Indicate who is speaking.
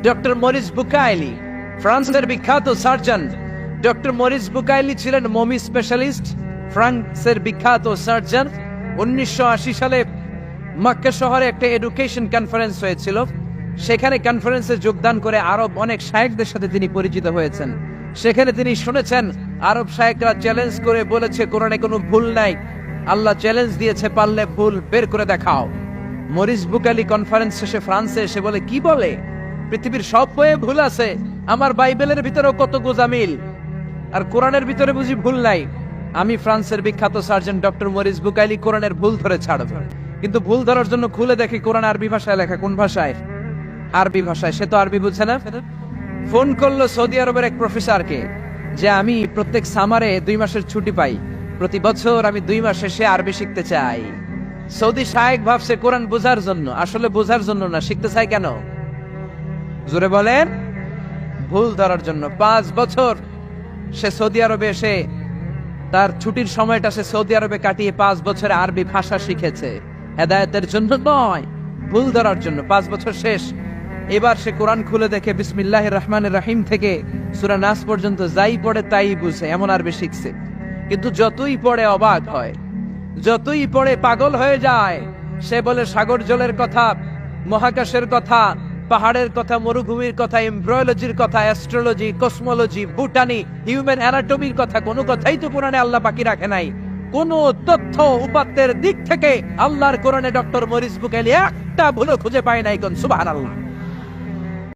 Speaker 1: Doctor Morris Bucaille, ফ্রান্সের বিখ্যাত surgeon. Doctor Morris Bucaille ছিলেন মমি স্পেশালিস্ট, ফ্রান্সের বিখ্যাত সার্জন। 1980 সালে মক্কা শহরে একটা এডুকেশন কনফারেন্স হয়েছিল। সেখানে কনফারেন্সে যোগদান করে আরব অনেক শায়েখদের সাথে তিনি পরিচিত হয়েছেন। সেখানে তিনি শুনেছেন আরব শায়েখরা চ্যালেঞ্জ করে বলেছে কোরআনে কোনো ভুল নাই। আল্লাহ চ্যালেঞ্জ দিয়েছে, পারলে ভুল বের করে দেখাও। মরিস বুকাইলি কনফারেন্স শেষে ফ্রান্সে এসে বলে, কি বলে? পৃথিবীর সব বইয়ে ভুল আছে, আমার বাইবেলের ভিতরেও কত গোজামিল, আর কোরআনের ভিতরে বুঝি ভুল নাই? আমি ফ্রান্সের বিখ্যাত সার্জন ডক্টর মরিস বুকাইলি কোরআনের ভুল ধরে ছাড়ব। কিন্তু ভুল ধরার জন্য খুলে দেখি কোরআন আরবি ভাষায় লেখা। কোন ভাষায়? আরবি ভাষায়। সে তো আরবি বুঝে না। ফোন করলো সৌদি আরবের এক প্রফেসরকে যে আমি প্রত্যেক সামারে 2 মাসের ছুটি পাই, প্রতি বছর আমি 2 মাস শেষে আরবি শিখতে চাই। সৌদি শায়েখ ভাবছে কোরআন বোঝার জন্য, আসলে বোঝার জন্য না। শিখতে চাই কেন? জোরে বলেন। ভুল ধরার জন্য। 5 বছর সে সৌদি আরবে এসে তার ছুটির সময়টা সে সৌদি আরবে কাটিয়ে 5 বছরে আরবি ভাষা শিখেছে। হেদায়েতের জন্য নয়, ভুল ধরার জন্য। 5 বছর শেষ। এবার সে কোরআন খুলে দেখে বিসমিল্লাহির রহমানির রহিম থেকে সূরা নাস পর্যন্ত যাই পড়ে তাই বুঝে, এমন আরবি শিখছে। কিন্তু যতই পড়ে অবাক হয়, যতই পড়ে পাগল হয়ে যায়। সে বলে সাগর জলের কথা, মহাকাশের কথা, পাহাড়ের কথা, মরুভূমির কথা, এমব্রয়োলজির কথা, অ্যাস্ট্রোলজি, কসমোলজি, বুটানি, হিউম্যান অ্যানাটমির কথা, কোনো কথাই তো কোরআনে আল্লাহ বাকি রাখে নাই। কোন তথ্য উপাত্তের দিক থেকে আল্লাহর কোরআনে ডক্টর মরিস বুকাইলি একটা ভুলও খুঁজে পায় নাই। কোন সুবহানাল্লাহ।